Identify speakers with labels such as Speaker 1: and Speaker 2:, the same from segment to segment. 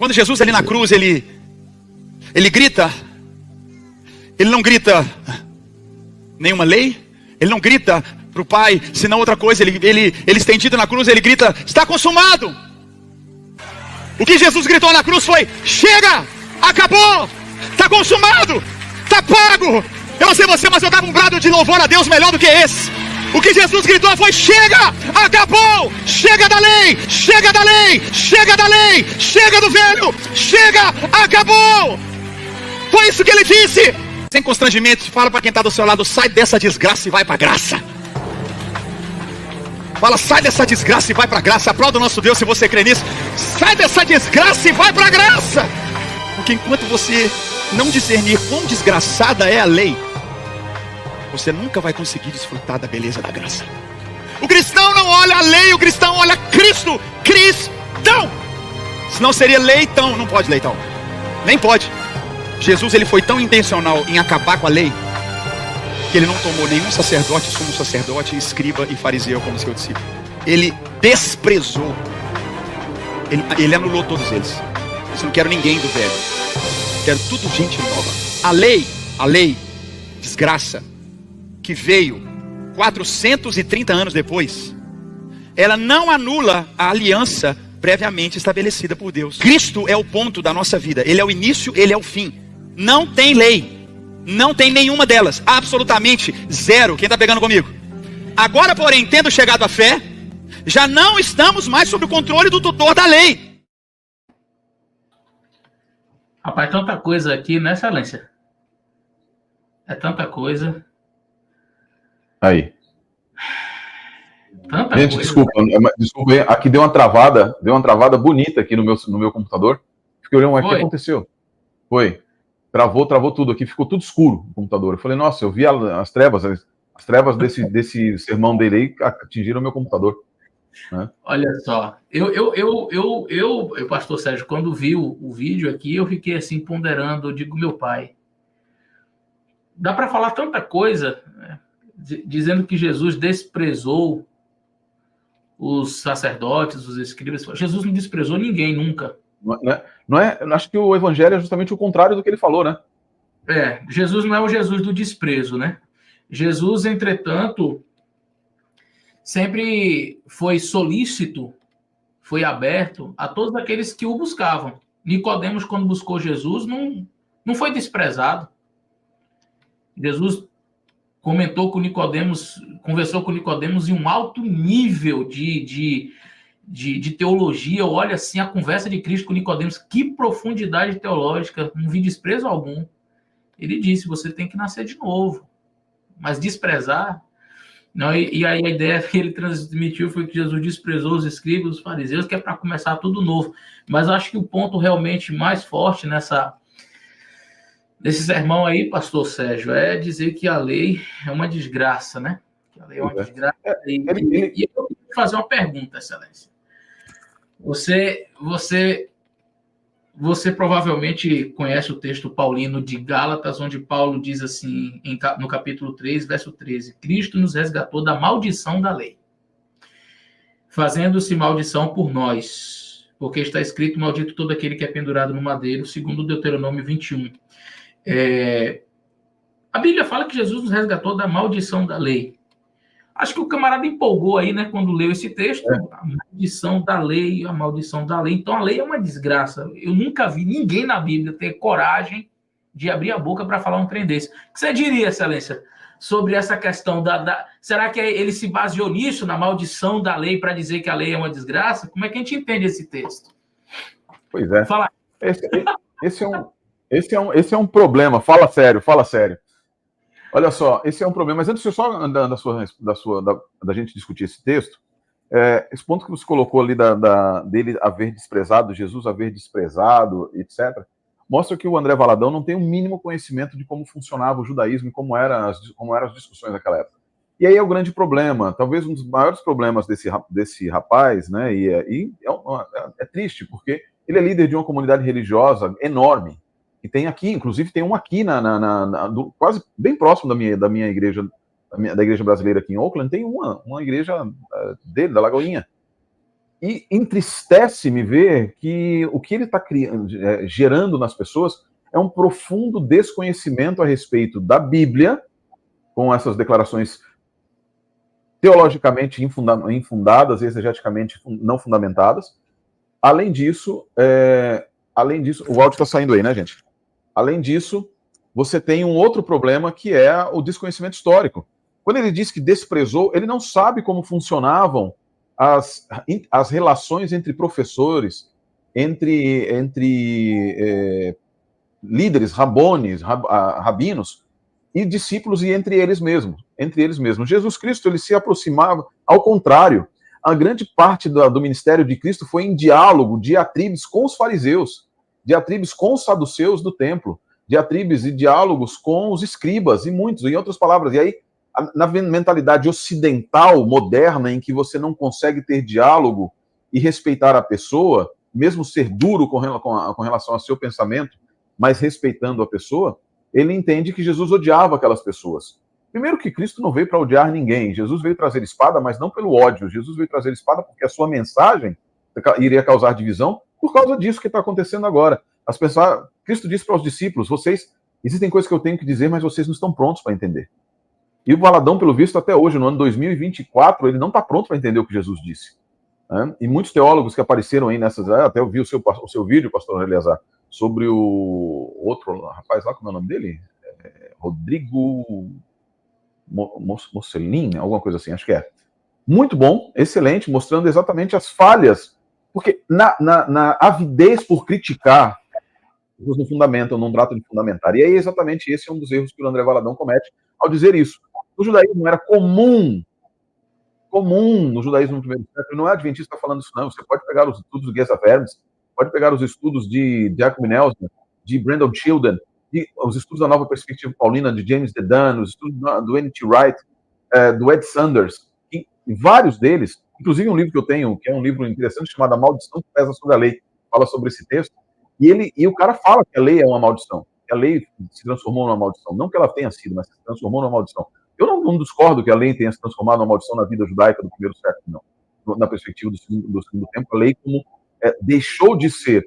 Speaker 1: Quando Jesus ali na cruz, ele grita, ele não grita nenhuma lei, ele não grita para o Pai, senão outra coisa, ele estendido na cruz, ele grita, está consumado. O que Jesus gritou na cruz foi, chega, acabou, está consumado, está pago. Eu não sei você, mas eu dava um brado de louvor a Deus melhor do que esse. O que Jesus gritou foi, chega, acabou, chega da lei, chega da lei, chega da lei, chega do velho, chega, acabou. Foi isso que ele disse. Sem constrangimento, fala para quem está do seu lado, sai dessa desgraça e vai para a graça. Fala, sai dessa desgraça e vai para a graça. Aplauda o nosso Deus se você crê nisso. Sai dessa desgraça e vai para a graça. Porque enquanto você não discernir quão desgraçada é a lei, você nunca vai conseguir desfrutar da beleza da graça. O cristão não olha a lei, o cristão olha Cristo. Cristão. Senão seria leitão. Não pode leitão. Nem pode. Jesus, ele foi tão intencional em acabar com a lei, que ele não tomou nenhum sacerdote, sumo sacerdote, escriba e fariseu como seu discípulo. Ele desprezou. Ele anulou todos eles. Eu não quero ninguém do velho. Quero tudo gente nova. A lei, desgraça, que veio 430 anos depois, ela não anula a aliança previamente estabelecida por Deus. Cristo é o ponto da nossa vida. Ele é o início, ele é o fim. Não tem lei. Não tem nenhuma delas. Absolutamente zero. Quem está pegando comigo? Agora, porém, tendo chegado à fé, já não estamos mais sob o controle do tutor da lei.
Speaker 2: Rapaz, tanta coisa aqui, né, Excelência? É tanta coisa.
Speaker 3: Aí.
Speaker 2: Tanta
Speaker 3: gente,
Speaker 2: coisa.
Speaker 3: Desculpa, aqui deu uma travada bonita aqui no meu computador. Fiquei olhando, o que aconteceu? Foi. Travou tudo aqui, ficou tudo escuro no computador. Eu falei, nossa, eu vi as trevas desse sermão dele aí atingiram o meu computador. Né?
Speaker 2: Olha só, pastor Sérgio, quando vi o vídeo aqui, eu fiquei assim ponderando, eu digo, meu pai, dá para falar tanta coisa, né? Dizendo que Jesus desprezou os sacerdotes, os escribas. Jesus não desprezou ninguém nunca.
Speaker 3: Acho que o evangelho é justamente o contrário do que ele falou, né?
Speaker 2: Jesus não é o Jesus do desprezo, né? Jesus, entretanto, sempre foi solícito, foi aberto a todos aqueles que o buscavam. Nicodemos, quando buscou Jesus, não foi desprezado. Jesus conversou com Nicodemos em um alto nível de teologia. Olha assim, a conversa de Cristo com Nicodemos, que profundidade teológica, não vi desprezo algum. Ele disse, você tem que nascer de novo. Mas desprezar... Não, e aí a ideia que ele transmitiu foi que Jesus desprezou os escribas, os fariseus, que é para começar tudo novo. Mas eu acho que o ponto realmente mais forte nesse sermão aí, pastor Sérgio, é dizer que a lei é uma desgraça, né? Que a lei é uma desgraça. E eu quero fazer uma pergunta, Excelência. Você provavelmente conhece o texto paulino de Gálatas, onde Paulo diz assim, no capítulo 3, verso 13, Cristo nos resgatou da maldição da lei, fazendo-se maldição por nós, porque está escrito, maldito todo aquele que é pendurado no madeiro, segundo Deuteronômio 21. A Bíblia fala que Jesus nos resgatou da maldição da lei. Acho que o camarada empolgou aí, né, quando leu esse texto, a maldição da lei, a maldição da lei. Então, a lei é uma desgraça. Eu nunca vi ninguém na Bíblia ter coragem de abrir a boca para falar um trem desse. O que você diria, Excelência, sobre essa questão Será que ele se baseou nisso, na maldição da lei, para dizer que a lei é uma desgraça? Como é que a gente entende esse texto?
Speaker 3: Pois é.
Speaker 2: Fala.
Speaker 3: Esse é um problema. Fala sério. Olha só, esse é um problema. Mas antes da gente discutir esse texto, esse ponto que você colocou ali dele haver desprezado, Jesus haver desprezado, etc., mostra que o André Valadão não tem o mínimo conhecimento de como funcionava o judaísmo e como eram as discussões naquela época. E aí é o grande problema, talvez um dos maiores problemas desse rapaz, né? É triste, porque ele é líder de uma comunidade religiosa enorme. E tem aqui, inclusive tem um aqui quase bem próximo da minha igreja, da igreja brasileira aqui em Oakland, tem uma igreja dele, da Lagoinha. E entristece-me ver que o que ele está gerando nas pessoas é um profundo desconhecimento a respeito da Bíblia, com essas declarações teologicamente infundadas, exegeticamente não fundamentadas. Além disso, o áudio está saindo aí, né, gente? Além disso, você tem um outro problema, que é o desconhecimento histórico. Quando ele diz que desprezou, ele não sabe como funcionavam as relações entre professores, entre líderes, rabinos e discípulos, e entre eles mesmos. Jesus Cristo, ele se aproximava, ao contrário, a grande parte do ministério de Cristo foi em diálogo, diatribes com os fariseus, diatribes com os saduceus do templo, diatribes e diálogos com os escribas, e muitos, em outras palavras. E aí, na mentalidade ocidental, moderna, em que você não consegue ter diálogo e respeitar a pessoa, mesmo ser duro com relação ao seu pensamento, mas respeitando a pessoa, ele entende que Jesus odiava aquelas pessoas. Primeiro que Cristo não veio para odiar ninguém. Jesus veio trazer espada, mas não pelo ódio. Jesus veio trazer espada porque a sua mensagem iria causar divisão por causa disso que está acontecendo agora. As pessoas, Cristo disse para os discípulos, existem coisas que eu tenho que dizer, mas vocês não estão prontos para entender. E o Valadão, pelo visto, até hoje, no ano 2024, ele não está pronto para entender o que Jesus disse. Né? E muitos teólogos que apareceram aí nessas... Até eu vi o seu vídeo, pastor Eleazar, sobre o outro rapaz lá, como é o nome dele? Rodrigo Mocelin, alguma coisa assim, acho que é. Muito bom, excelente, mostrando exatamente as falhas. Porque na avidez por criticar, os não fundamentam, não tratam de fundamentar. E aí exatamente esse é um dos erros que o André Valadão comete ao dizer isso. No judaísmo era comum no judaísmo no primeiro século, não é adventista falando isso não, você pode pegar os estudos do Geza Vermes, pode pegar os estudos de Jacob Nelson, de Brandon Childen, os estudos da Nova Perspectiva Paulina, de James Dedan, os estudos do N.T. Wright, do Ed Sanders, e vários deles, inclusive um livro que eu tenho, que é um livro interessante, chamado A Maldição que Pesa sobre a Lei, fala sobre esse texto, e o cara fala que a lei é uma maldição, que a lei se transformou numa maldição, não que ela tenha sido, mas se transformou numa maldição. Eu não discordo que a lei tenha se transformado numa maldição na vida judaica do primeiro século, não. Na perspectiva do segundo tempo, a lei como deixou de ser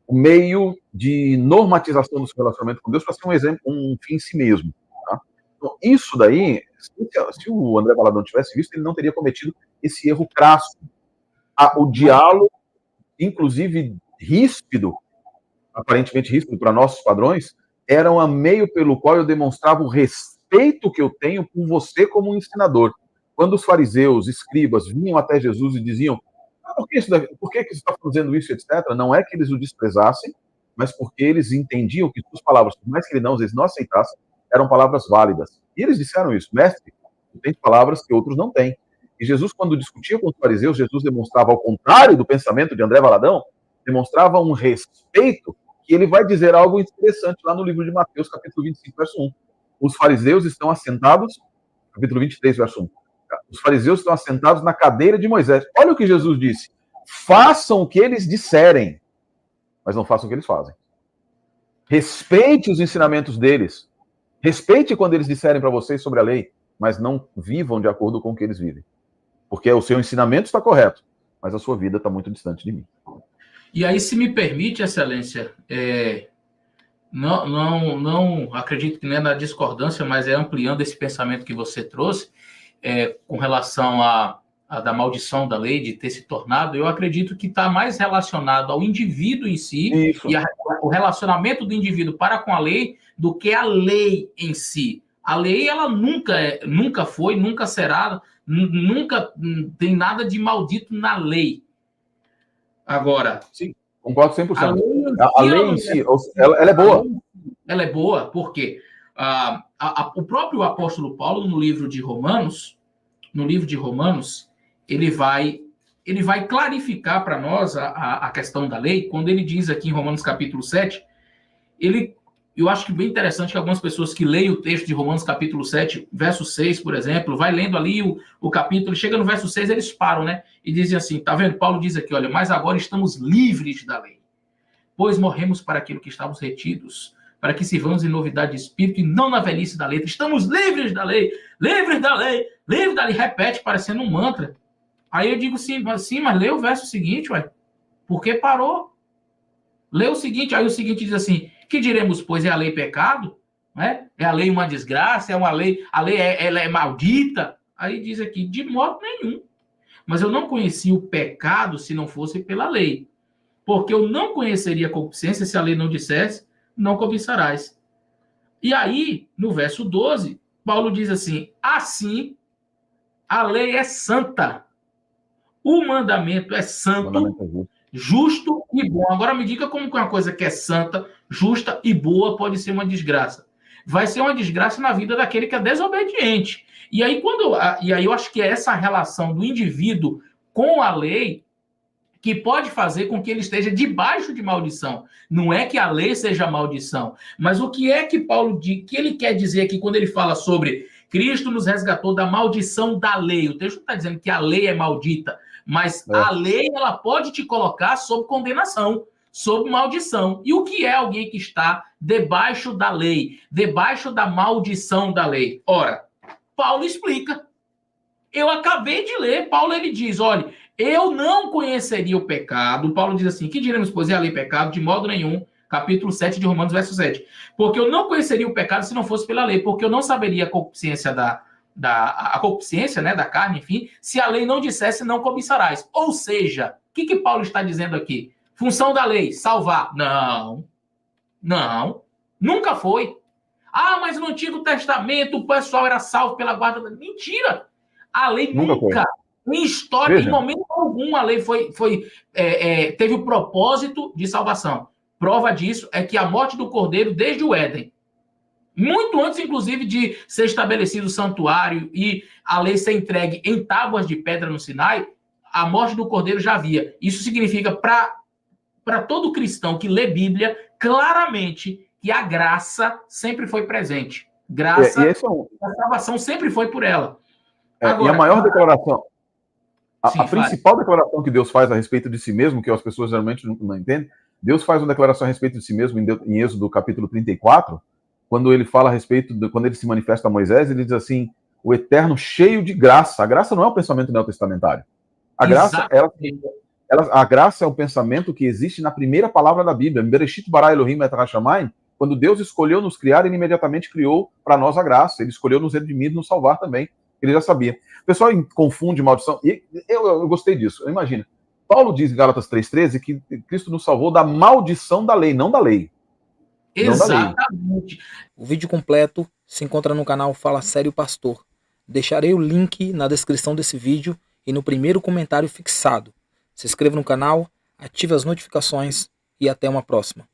Speaker 3: o meio de normatização do seu relacionamento com Deus para ser um exemplo, um fim em si mesmo. Tá? Então, isso daí, se o André Valadão tivesse visto, ele não teria cometido esse erro crasso. O diálogo, inclusive ríspido, aparentemente ríspido para nossos padrões, era um meio pelo qual eu demonstrava o respeito que eu tenho por você como um ensinador. Quando os fariseus, escribas, vinham até Jesus e diziam: por que você está fazendo isso, etc., não é que eles o desprezassem, mas porque eles entendiam que suas palavras, por mais que eles não aceitassem, eram palavras válidas. E eles disseram isso: mestre, tu tens palavras que outros não têm. E Jesus, quando discutia com os fariseus, Jesus demonstrava, ao contrário do pensamento de André Valadão, demonstrava um respeito, que ele vai dizer algo interessante lá no livro de Mateus, capítulo 25, verso 1. Os fariseus estão assentados, capítulo 23, verso 1. Os fariseus estão assentados na cadeira de Moisés. Olha o que Jesus disse: façam o que eles disserem, mas não façam o que eles fazem. Respeite os ensinamentos deles. Respeite quando eles disserem para vocês sobre a lei, mas não vivam de acordo com o que eles vivem. Porque o seu ensinamento está correto, mas a sua vida está muito distante de mim.
Speaker 2: E aí, se me permite, Excelência, não acredito que nem é na discordância, mas é ampliando esse pensamento que você trouxe, com relação à da maldição da lei, de ter se tornado, eu acredito que está mais relacionado ao indivíduo em si, isso, e o relacionamento do indivíduo para com a lei, do que a lei em si. A lei, ela nunca foi, nunca será, nunca tem nada de maldito na lei. Agora...
Speaker 3: Sim, concordo 100%. A lei em si, ela é boa.
Speaker 2: Ela é boa porque o próprio apóstolo Paulo, no livro de Romanos, ele vai clarificar para nós a questão da lei, quando ele diz aqui em Romanos capítulo 7, eu acho que bem interessante que algumas pessoas que leem o texto de Romanos capítulo 7, verso 6, por exemplo, vai lendo ali o capítulo, chega no verso 6, eles param, né? E dizem assim, tá vendo? Paulo diz aqui, olha, mas agora estamos livres da lei, pois morremos para aquilo que estávamos retidos, para que sirvamos em novidade de espírito e não na velhice da letra. Estamos livres da lei, livres da lei, livres da lei. Repete, parecendo um mantra. Aí eu digo sim, mas lê o verso seguinte, ué. Por que parou? Lê o seguinte, aí o seguinte diz assim, que diremos, pois, é a lei pecado? Né? É a lei uma desgraça? É uma lei, a lei ela é maldita? Aí diz aqui, de modo nenhum. Mas eu não conhecia o pecado se não fosse pela lei. Porque eu não conheceria a concupiscência se a lei não dissesse, não cobiçarás. E aí, no verso 12, Paulo diz assim, assim, a lei é santa. O mandamento é santo, justo e bom. Agora me diga como que uma coisa que é santa, justa e boa pode ser uma desgraça. Vai ser uma desgraça na vida daquele que é desobediente. E aí eu acho que é essa relação do indivíduo com a lei que pode fazer com que ele esteja debaixo de maldição. Não é que a lei seja maldição, mas o que é que Paulo diz, que ele quer dizer aqui quando ele fala sobre Cristo nos resgatou da maldição da lei. O texto não está dizendo que a lei é maldita, mas a lei ela pode te colocar sob condenação, sob maldição. E o que é alguém que está debaixo da lei, debaixo da maldição da lei? Ora, Paulo explica. Eu acabei de ler, Paulo ele diz, olha, eu não conheceria o pecado. Paulo diz assim, que diremos, pois, é a lei pecado? De modo nenhum. Capítulo 7 de Romanos, verso 7. Porque eu não conheceria o pecado se não fosse pela lei, porque eu não saberia a concupiscência a concupiscência, né, da carne, enfim, se a lei não dissesse não cobiçarás. Ou seja, o que Paulo está dizendo aqui? Função da lei, salvar. Não, nunca foi. Ah, mas no Antigo Testamento o pessoal era salvo pela guarda da... Mentira! A lei nunca em história, em momento algum, a lei teve o propósito de salvação. Prova disso é que a morte do Cordeiro desde o Éden, muito antes, inclusive, de ser estabelecido o santuário e a lei ser entregue em tábuas de pedra no Sinai, a morte do Cordeiro já havia. Isso significa para todo cristão que lê Bíblia, claramente, que a graça sempre foi presente. Graça, a salvação sempre foi por ela.
Speaker 3: Agora, e a maior declaração, a principal declaração que Deus faz a respeito de si mesmo, que as pessoas geralmente não entendem, Deus faz uma declaração a respeito de si mesmo em Êxodo capítulo 34, quando ele fala a respeito, quando ele se manifesta a Moisés, ele diz assim, o Eterno cheio de graça. A graça não é um pensamento neotestamentário. A graça é um pensamento que existe na primeira palavra da Bíblia, Bereshit bara Elohim et hashamayim, quando Deus escolheu nos criar, ele imediatamente criou para nós a graça. Ele escolheu nos redimir e nos salvar também. Ele já sabia. O pessoal confunde maldição. E eu gostei disso. Imagina. Paulo diz em Gálatas 3,13 que Cristo nos salvou da maldição da lei, não da lei.
Speaker 2: Exatamente.
Speaker 4: O vídeo completo se encontra no canal Fala Sério Pastor. Deixarei o link na descrição desse vídeo e no primeiro comentário fixado. Se inscreva no canal, ative as notificações e até uma próxima.